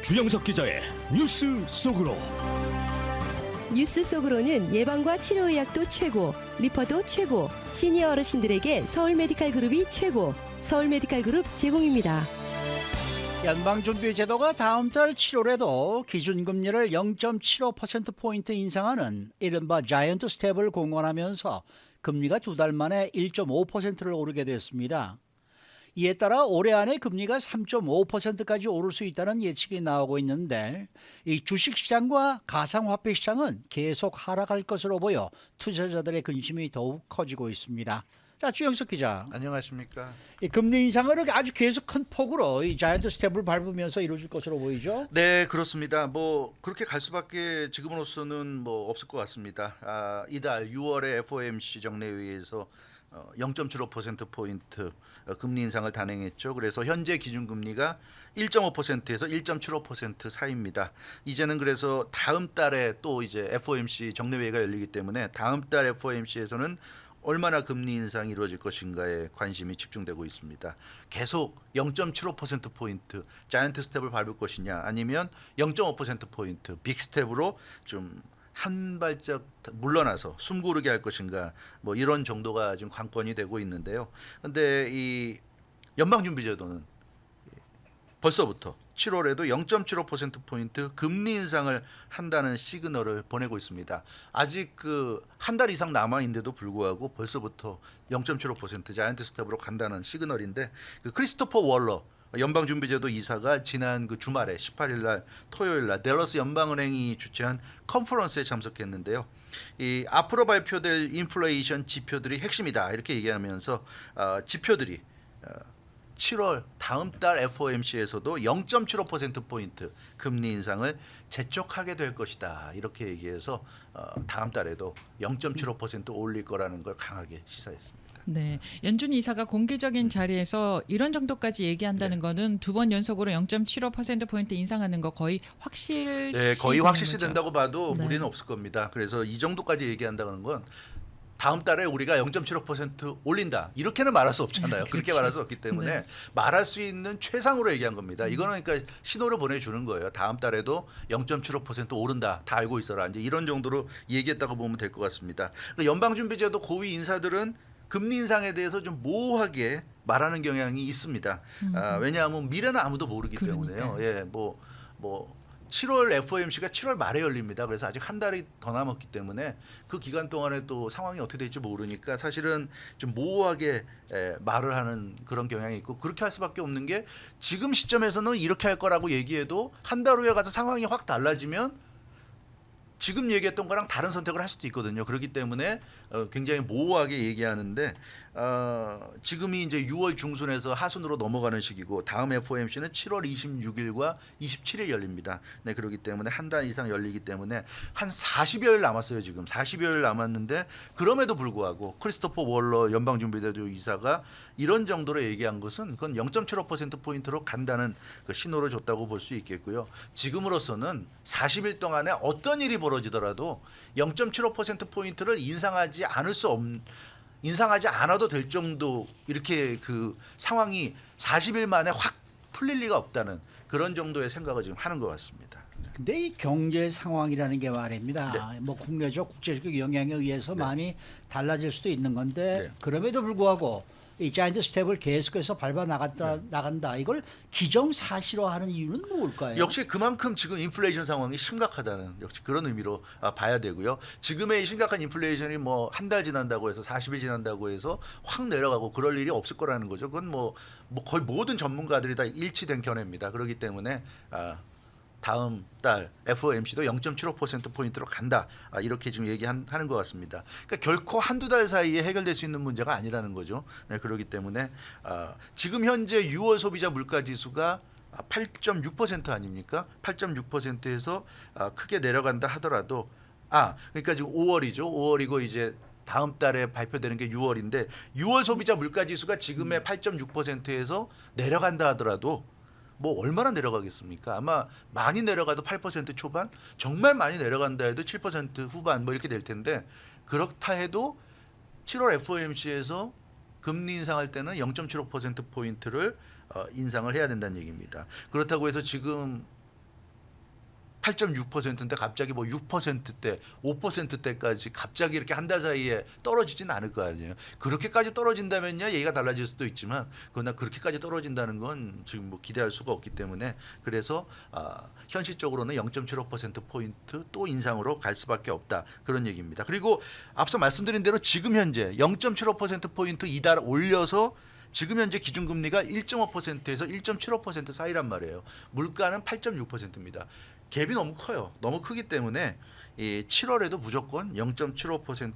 주영석 기자의 뉴스 속으로. 뉴스 속으로는 예방과 치료의학도 최고, 리퍼도 최고, 시니어 어르신들에게 서울 메디칼 그룹이 최고, 서울 메디칼 그룹 제공입니다. 연방준비제도가 다음 달 7월에도 기준금리를 0.75%포인트 인상하는 이른바 자이언트 스텝을 공언하면서 금리가 두 달 만에 1.5%를 오르게 됐습니다. 이에 따라 올해 안에 금리가 3.5%까지 오를 수 있다는 예측이 나오고 있는데 이 주식시장과 가상화폐 시장은 계속 하락할 것으로 보여 투자자들의 근심이 더욱 커지고 있습니다. 자, 주영석 기자. 안녕하십니까. 이 금리 인상을 아주 계속 큰 폭으로 이 자이언트 스텝을 밟으면서 이루어질 것으로 보이죠? 네, 그렇습니다. 뭐 그렇게 갈 수밖에 지금으로서는 뭐 없을 것 같습니다. 이달 6월에 FOMC 정례회의에서 0.75%포인트 금리 인상을 단행했죠. 그래서 현재 기준금리가 1.5%에서 1.75% 사이입니다. 이제는 그래서 다음 달에 또 이제 FOMC 정례회의가 열리기 때문에 다음 달 FOMC에서는 얼마나 금리 인상이 이루어질 것인가에 관심이 집중되고 있습니다. 계속 0.75%포인트 자이언트 스텝을 밟을 것이냐 아니면 0.5%포인트 빅 스텝으로 좀 한 발짝 물러나서 숨 고르게 할 것인가 뭐 이런 정도가 지금 관건이 되고 있는데요. 그런데 이 연방준비제도는 벌써부터 7월에도 0.75%포인트 금리 인상을 한다는 시그널을 보내고 있습니다. 아직 그 한 달 이상 남아 있는데도 불구하고 벌써부터 0.75% 자이언트 스텝으로 간다는 시그널인데 그 크리스토퍼 월러 연방준비제도 이사가 지난 그 주말에 18일 날 토요일 날 댈러스 연방은행이 주최한 컨퍼런스에 참석했는데요. 이 앞으로 발표될 인플레이션 지표들이 핵심이다 이렇게 얘기하면서 지표들이 7월 다음 달 FOMC에서도 0.75%포인트 금리 인상을 재촉하게 될 것이다. 이렇게 얘기해서 다음 달에도 0.75% 올릴 거라는 걸 강하게 시사했습니다. 네, 연준 이사가 공개적인 자리에서 이런 정도까지 얘기한다는 거는 두 번 연속으로 0.75%포인트 인상하는 거 거의 확실시 네, 거의 확실시 된다고 봐도 네. 무리는 없을 겁니다. 그래서 이 정도까지 얘기한다는 건 다음 달에 우리가 0.75% 올린다 이렇게는 말할 수 없잖아요. 그렇게 말할 수 없기 때문에 네. 말할 수 있는 최상으로 얘기한 겁니다. 이거는 그러니까 신호를 보내주는 거예요. 다음 달에도 0.75% 오른다 다 알고 있어라 이제 이런 정도로 얘기했다고 보면 될 것 같습니다. 연방준비제도 고위 인사들은 금리 인상에 대해서 좀 모호하게 말하는 경향이 있습니다. 왜냐하면 미래는 아무도 모르기 때문에요. 예, 뭐 7월 FOMC가 7월 말에 열립니다. 그래서 아직 한 달이 더 남았기 때문에 그 기간 동안에 또 상황이 어떻게 될지 모르니까 사실은 좀 모호하게 말을 하는 그런 경향이 있고 그렇게 할 수밖에 없는 게 지금 시점에서는 이렇게 할 거라고 얘기해도 한 달 후에 가서 상황이 확 달라지면 지금 얘기했던 거랑 다른 선택을 할 수도 있거든요. 그렇기 때문에 굉장히 모호하게 얘기하는데 지금이 이제 6월 중순에서 하순으로 넘어가는 시기고 다음 FOMC는 7월 26일과 27일 열립니다. 네, 그렇기 때문에 한 달 이상 열리기 때문에 한 40여일 남았어요. 지금 40여일 남았는데 그럼에도 불구하고 크리스토퍼 월러 연방준비제도 이사가 이런 정도로 얘기한 것은 그건 0.75%포인트로 간다는 그 신호를 줬다고 볼 수 있겠고요. 지금으로서는 40일 동안에 어떤 일이 벌어지더라도 0.75%포인트를 인상하지 않아도 될 정도 이렇게 그 상황이 40일 만에 확 풀릴 리가 없다는 그런 정도의 생각을 지금 하는 것 같습니다. 근데 이 경제 상황이라는 게 말입니다. 네. 뭐 국내적 국제적 영향에 의해서 네. 많이 달라질 수도 있는 건데 네. 그럼에도 불구하고 이 자이언트 스텝을 계속해서 밟아 나간다. 이걸 기정사실화하는 이유는 뭘까요? 역시 그만큼 지금 인플레이션 상황이 심각하다는 역시 그런 의미로 봐야 되고요. 지금의 심각한 인플레이션이 뭐 한 달 지난다고 해서 40일 지난다고 해서 확 내려가고 그럴 일이 없을 거라는 거죠. 그건 뭐 거의 모든 전문가들이 다 일치된 견해입니다. 그렇기 때문에 다음 달 FOMC도 0.75%포인트로 간다. 이렇게 지금 얘기하는 것 같습니다. 그러니까 결코 한두 달 사이에 해결될 수 있는 문제가 아니라는 거죠. 네, 그렇기 때문에 지금 현재 6월 소비자 물가지수가 8.6% 아닙니까? 8.6%에서 크게 내려간다 하더라도 그러니까 지금 5월이죠. 5월이고 이제 다음 달에 발표되는 게 6월인데 6월 소비자 물가지수가 지금의 8.6%에서 내려간다 하더라도 뭐 얼마나 내려가겠습니까? 아마 많이 내려가도 8% 초반, 정말 많이 내려간다 해도 7% 후반 뭐 이렇게 될 텐데 그렇다 해도 7월 FOMC에서 금리 인상할 때는 0.75%포인트를 인상을 해야 된다는 얘기입니다. 그렇다고 해서 지금 8.6%인데 갑자기 뭐 6%대, 5%대까지 갑자기 이렇게 한 달 사이에 떨어지진 않을 거 아니에요. 그렇게까지 떨어진다면요 얘기가 달라질 수도 있지만 그러나 그렇게까지 떨어진다는 건 지금 뭐 기대할 수가 없기 때문에 그래서 현실적으로는 0.75% 포인트 또 인상으로 갈 수밖에 없다 그런 얘기입니다. 그리고 앞서 말씀드린 대로 지금 현재 0.75% 포인트 이달 올려서 지금 현재 기준금리가 1.5%에서 1.75% 사이란 말이에요. 물가는 8.6%입니다. 갭이 너무 커요. 너무 크기 때문에 이 7월에도 무조건 0.75%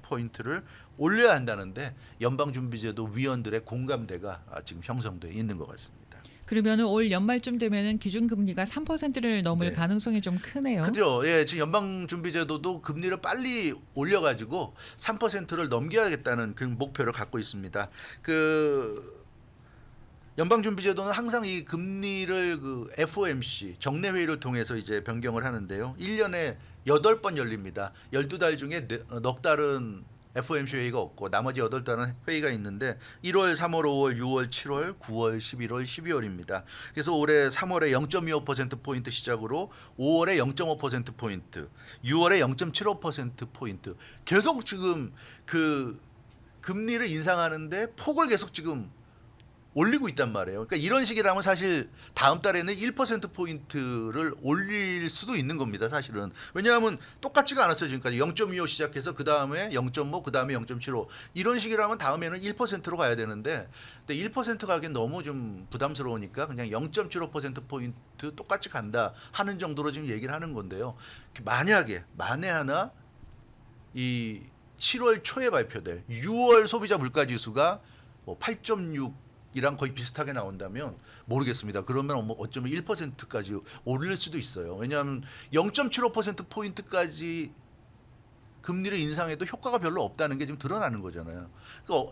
포인트를 올려야 한다는데 연방준비제도 위원들의 공감대가 지금 형성돼 있는 것 같습니다. 그러면은 올 연말쯤 되면은 기준금리가 3%를 넘을 네. 가능성이 좀 크네요. 그죠? 예, 지금 연방준비제도도 금리를 빨리 올려가지고 3%를 넘겨야겠다는 그 목표를 갖고 있습니다. 그 연방준비제도는 항상 이 금리를 그 FOMC 정례회의를 통해서 이제 변경을 하는데요. 1년에 8번 열립니다. 12달 중에 넉 달은 FOMC 회의가 없고 나머지 8달은 회의가 있는데 1월, 3월, 5월, 6월, 7월, 9월, 11월, 12월입니다. 그래서 올해 3월에 0.25%포인트 시작으로 5월에 0.5%포인트, 6월에 0.75%포인트 계속 지금 그 금리를 인상하는데 폭을 계속 지금 올리고 있단 말이에요. 그러니까 이런 식이라면 사실 다음 달에는 1%포인트를 올릴 수도 있는 겁니다. 사실은. 왜냐하면 똑같지가 않았어요. 지금까지 0.25 시작해서 그 다음에 0.5, 그 다음에 0.75 이런 식이라면 다음에는 1%로 가야 되는데 근데 1% 가기엔 너무 좀 부담스러우니까 그냥 0.75%포인트 똑같이 간다 하는 정도로 지금 얘기를 하는 건데요. 만에 하나 이 7월 초에 발표될 6월 소비자 물가지수가 뭐 8.6 이랑 거의 비슷하게 나온다면 모르겠습니다. 그러면 어쩌면 1%까지 오를 수도 있어요. 왜냐하면 0.75% 포인트까지 금리를 인상해도 효과가 별로 없다는 게 지금 드러나는 거잖아요. 그러니까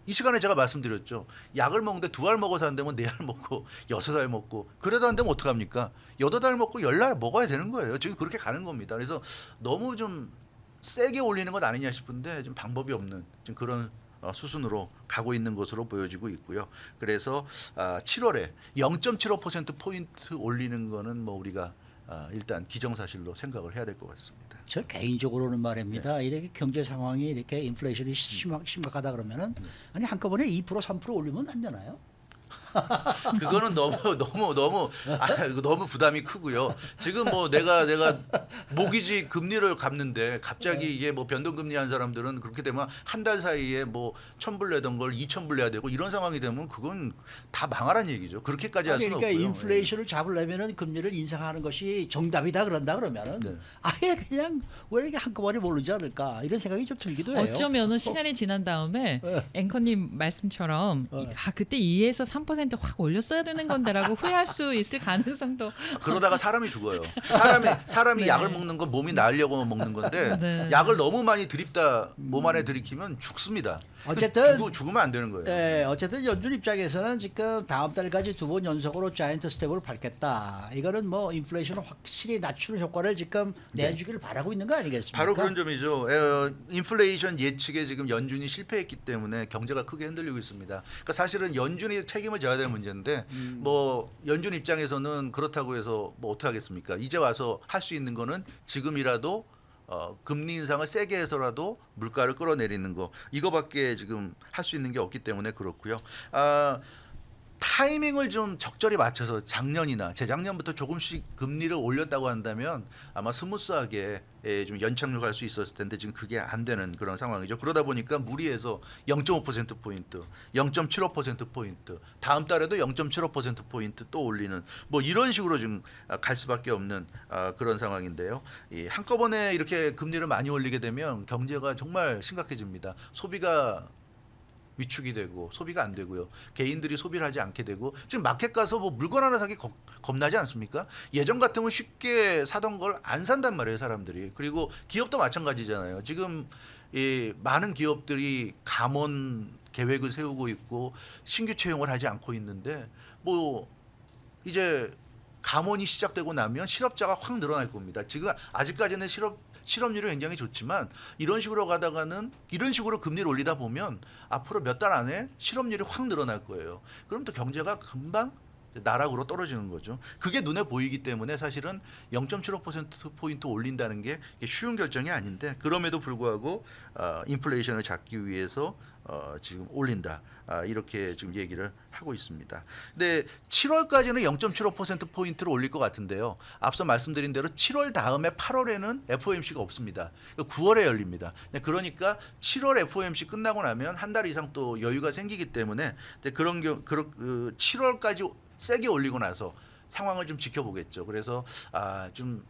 이 시간에 제가 말씀드렸죠. 약을 먹는데 2알 먹어서 안 되면 4알 먹고 6알 먹고 그래도 안 되면 어떡합니까? 8알 먹고 10알 먹어야 되는 거예요. 지금 그렇게 가는 겁니다. 그래서 너무 좀 세게 올리는 것 아니냐 싶은데 지금 방법이 없는 지금 그런 수순으로 가고 있는 것으로 보여지고 있고요. 그래서 7월에 0.75% 포인트 올리는 거는 뭐 우리가 일단 기정사실로 생각을 해야 될 것 같습니다. 저 개인적으로는 말입니다. 이렇게 경제 상황이 이렇게 인플레이션이 심각하다 그러면은 아니 한꺼번에 2% 3% 올리면 안 되나요? 그거는 너무 부담이 크고요. 지금 뭐 내가 모기지 금리를 갚는데 갑자기 이게 뭐 변동금리 한 사람들은 그렇게 되면 한 달 사이에 뭐 1,000불 내던 걸 2,000불 내야 되고 이런 상황이 되면 그건 다 망하란 얘기죠. 그렇게까지 할 수는 그러니까 없고요. 인플레이션을 잡으려면은 금리를 인상하는 것이 정답이다 그런다 그러면은 네. 아예 그냥 왜 이렇게 한꺼번에 모르지 않을까 이런 생각이 좀 들기도 해요. 어쩌면은 시간이 지난 다음에 앵커님 말씀처럼 그때 2에서 3% 확 올렸어야 되는 건데라고 후회할 수 있을 가능성도. 그러다가 사람이 죽어요. 사람이 네. 약을 먹는 건 몸이 나으려고 먹는 건데 네. 약을 너무 많이 들이다 몸 안에 들이키면 죽습니다. 어쨌든 죽으면 안 되는 거예요. 네, 어쨌든 연준 입장에서는 지금 다음 달까지 2번 연속으로 자이언트 스텝을 밟겠다. 이거는 뭐 인플레이션을 확실히 낮추는 효과를 지금 내주기를 바라고 있는 거 아니겠습니까? 바로 그런 점이죠. 인플레이션 예측에 지금 연준이 실패했기 때문에 경제가 크게 흔들리고 있습니다. 그러니까 사실은 연준이 책임을 져야 될 문제인데 뭐 연준 입장에서는 그렇다고 해서 뭐 어떻게 하겠습니까? 이제 와서 할 수 있는 거는 지금이라도 금리 인상을 세게 해서라도 물가를 끌어내리는 거 이거밖에 지금 할 수 있는 게 없기 때문에 그렇고요. 타이밍을 좀 적절히 맞춰서 작년이나 재작년부터 조금씩 금리를 올렸다고 한다면 아마 스무스하게 좀 연착륙할 수 있었을 텐데 지금 그게 안 되는 그런 상황이죠. 그러다 보니까 무리해서 0.5%포인트, 0.75%포인트, 다음 달에도 0.75%포인트 또 올리는 뭐 이런 식으로 지금 갈 수밖에 없는 그런 상황인데요. 한꺼번에 이렇게 금리를 많이 올리게 되면 경제가 정말 심각해집니다. 소비가 위축이 되고 소비가 안 되고요. 개인들이 소비를 하지 않게 되고 지금 마켓 가서 뭐 물건 하나 사기 겁나지 않습니까? 예전 같으면 쉽게 사던 걸 안 산단 말이에요, 사람들이. 그리고 기업도 마찬가지잖아요. 지금 많은 기업들이 감원 계획을 세우고 있고 신규 채용을 하지 않고 있는데 뭐 이제 감원이 시작되고 나면 실업자가 확 늘어날 겁니다. 지금 아직까지는 실업률이 굉장히 좋지만 이런 식으로 가다가는 이런 식으로 금리를 올리다 보면 앞으로 몇 달 안에 실업률이 확 늘어날 거예요. 그럼 또 경제가 금방 나락으로 떨어지는 거죠. 그게 눈에 보이기 때문에 사실은 0.75%포인트 올린다는 게 쉬운 결정이 아닌데 그럼에도 불구하고 인플레이션을 잡기 위해서 지금 올린다. 이렇게 지금 얘기를 하고 있습니다. 근데 7월까지는 0.75%포인트를 올릴 것 같은데요. 앞서 말씀드린 대로 7월 다음에 8월에는 FOMC가 없습니다. 9월에 열립니다. 그러니까 7월 FOMC 끝나고 나면 한 달 이상 또 여유가 생기기 때문에 그런 7월까지 세게 올리고 나서 상황을 좀 지켜보겠죠. 그래서 좀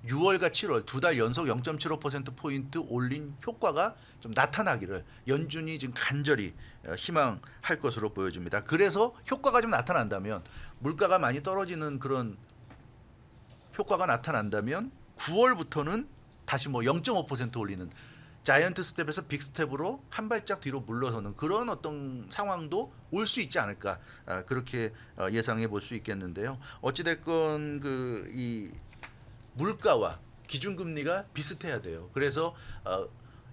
6월과 7월 두 달 연속 0.75%포인트 올린 효과가 좀 나타나기를 연준이 지금 간절히 희망할 것으로 보여집니다. 그래서 효과가 좀 나타난다면 물가가 많이 떨어지는 그런 효과가 나타난다면 9월부터는 다시 뭐 0.5% 올리는 자이언트 스텝에서 빅 스텝으로 한 발짝 뒤로 물러서는 그런 어떤 상황도 올 수 있지 않을까 그렇게 예상해 볼 수 있겠는데요. 어찌됐건 이 물가와 기준금리가 비슷해야 돼요. 그래서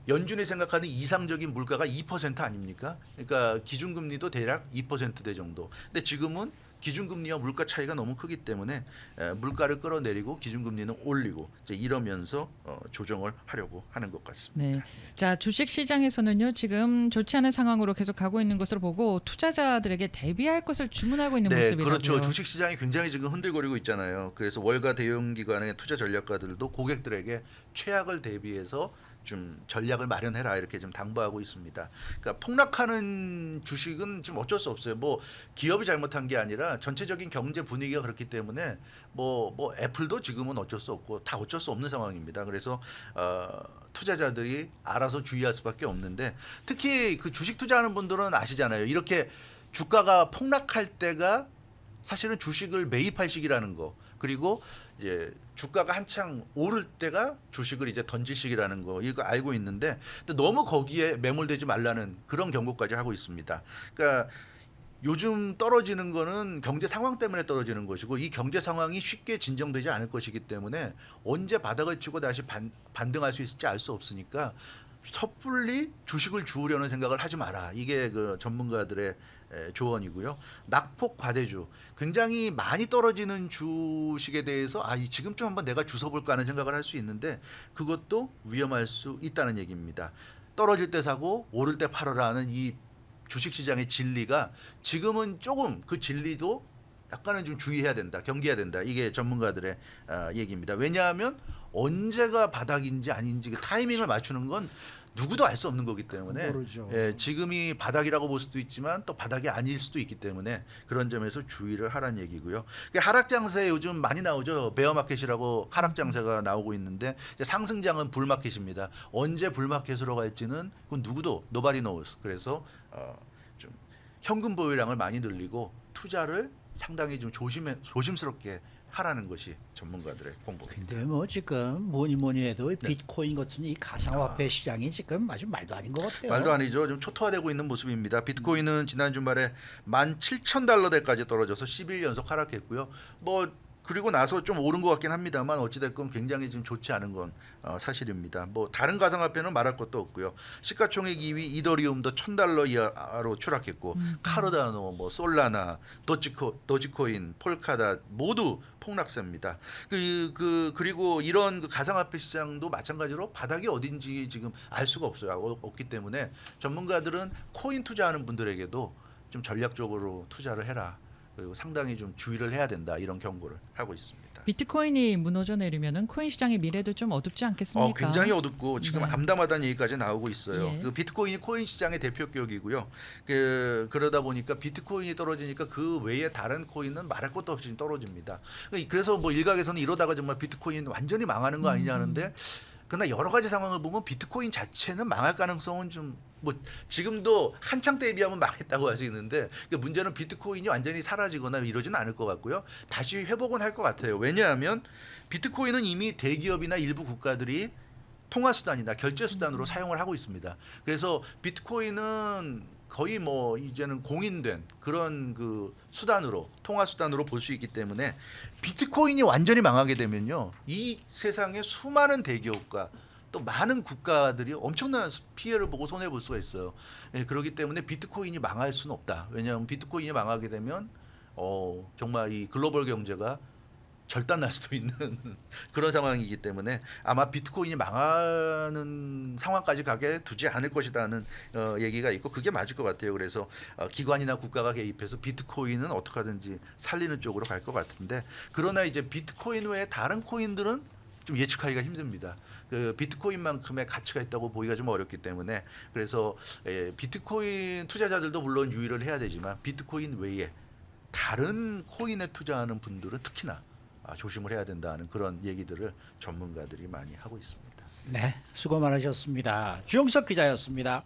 연준이 생각하는 이상적인 물가가 2% 아닙니까? 그러니까 기준금리도 대략 2%대 정도. 근데 지금은 기준금리와 물가 차이가 너무 크기 때문에 물가를 끌어내리고 기준금리는 올리고 이제 이러면서 조정을 하려고 하는 것 같습니다. 네. 자, 주식 시장에서는요. 지금 좋지 않은 상황으로 계속 가고 있는 것으로 보고 투자자들에게 대비할 것을 주문하고 있는 모습이라고요. 그렇죠. 주식 시장이 굉장히 지금 흔들거리고 있잖아요. 그래서 월가 대형 기관의 투자 전략가들도 고객들에게 최악을 대비해서 좀 전략을 마련해라 이렇게 좀 당부하고 있습니다. 그러니까 폭락하는 주식은 좀 어쩔 수 없어요. 뭐 기업이 잘못한 게 아니라 전체적인 경제 분위기가 그렇기 때문에 뭐 애플도 지금은 어쩔 수 없고 다 어쩔 수 없는 상황입니다. 그래서 투자자들이 알아서 주의할 수밖에 없는데 특히 그 주식 투자하는 분들은 아시잖아요. 이렇게 주가가 폭락할 때가 사실은 주식을 매입할 시기라는 거. 그리고 이제 주가가 한창 오를 때가 주식을 이제 던질 시기라는 거 이거 알고 있는데 너무 거기에 매몰되지 말라는 그런 경고까지 하고 있습니다. 그러니까 요즘 떨어지는 거는 경제 상황 때문에 떨어지는 것이고 이 경제 상황이 쉽게 진정되지 않을 것이기 때문에 언제 바닥을 치고 다시 반등할 수 있을지 알 수 없으니까 섣불리 주식을 주우려는 생각을 하지 마라. 이게 그 전문가들의 조언이고요. 낙폭 과대주 굉장히 많이 떨어지는 주식에 대해서 지금쯤 한번 내가 주워볼까 하는 생각을 할 수 있는데 그것도 위험할 수 있다는 얘기입니다. 떨어질 때 사고 오를 때 팔아라는 이 주식시장의 진리가 지금은 조금 그 진리도 약간은 좀 주의해야 된다. 경계해야 된다. 이게 전문가들의 얘기입니다. 왜냐하면 언제가 바닥인지 아닌지 그 타이밍을 맞추는 건 누구도 알 수 없는 거기 때문에 모르죠. 지금이 바닥이라고 볼 수도 있지만 또 바닥이 아닐 수도 있기 때문에 그런 점에서 주의를 하라는 얘기고요. 하락 장세 요즘 많이 나오죠. 베어 마켓이라고 하락 장세가 나오고 있는데 이제 상승장은 불 마켓입니다. 언제 불 마켓으로 갈지는 그건 누구도 nobody knows. 그래서 좀 현금 보유량을 많이 늘리고 투자를 상당히 좀 조심스럽게 하라는 것이 전문가들의 공부입니다. 근데 뭐 지금 뭐니 해도 비트코인 같은 이 가상화폐 시장이 지금 아주 말도 아닌 것 같아요. 말도 아니죠. 좀 초토화되고 있는 모습입니다. 비트코인은 지난 주말에 17,000달러대까지 떨어져서 10일 연속 하락했고요. 그리고 나서 좀 오른 것 같긴 합니다만 어찌됐건 굉장히 좀 좋지 않은 건 사실입니다. 다른 가상화폐는 말할 것도 없고요. 시가총액 2위 이더리움도 1,000달러 이하로 추락했고 카르다노, 솔라나, 도지코인, 폴카닷 모두 폭락세입니다. 그리고 이런 가상화폐 시장도 마찬가지로 바닥이 어딘지 지금 알 수가 없기 때문에 전문가들은 코인 투자하는 분들에게도 좀 전략적으로 투자를 해라. 그리고 상당히 좀 주의를 해야 된다 이런 경고를 하고 있습니다. 비트코인이 무너져 내리면은 코인 시장의 미래도 좀 어둡지 않겠습니까? 굉장히 어둡고 지금 네. 암담하다는 얘기까지 나오고 있어요. 예. 비트코인이 코인 시장의 대표격이고요. 그러다 보니까 비트코인이 떨어지니까 그 외에 다른 코인은 말할 것도 없이 떨어집니다. 그래서 일각에서는 이러다가 정말 비트코인 완전히 망하는 거 아니냐 하는데 그러나 여러 가지 상황을 보면 비트코인 자체는 망할 가능성은 좀 지금도 한창 때에 비하면 망했다고 할 수 있는데 문제는 비트코인이 완전히 사라지거나 이러지는 않을 것 같고요. 다시 회복은 할 것 같아요. 왜냐하면 비트코인은 이미 대기업이나 일부 국가들이 통화수단이나 결제수단으로 사용을 하고 있습니다. 그래서 비트코인은 거의 이제는 공인된 그런 수단으로 통화수단으로 볼 수 있기 때문에 비트코인이 완전히 망하게 되면요. 이 세상의 수많은 대기업과 또 많은 국가들이 엄청난 피해를 보고 손해 볼 수가 있어요. 그렇기 때문에 비트코인이 망할 수는 없다. 왜냐하면 비트코인이 망하게 되면 정말 이 글로벌 경제가 절단날 수도 있는 그런 상황이기 때문에 아마 비트코인이 망하는 상황까지 가게 두지 않을 것이라는 얘기가 있고 그게 맞을 것 같아요. 그래서 기관이나 국가가 개입해서 비트코인은 어떻게 하든지 살리는 쪽으로 갈 것 같은데 그러나 이제 비트코인 외에 다른 코인들은 좀 예측하기가 힘듭니다. 그 비트코인만큼의 가치가 있다고 보기가 좀 어렵기 때문에 그래서 비트코인 투자자들도 물론 유의를 해야 되지만 비트코인 외에 다른 코인에 투자하는 분들은 특히나 조심을 해야 된다는 그런 얘기들을 전문가들이 많이 하고 있습니다. 네, 수고 많으셨습니다. 주영석 기자였습니다.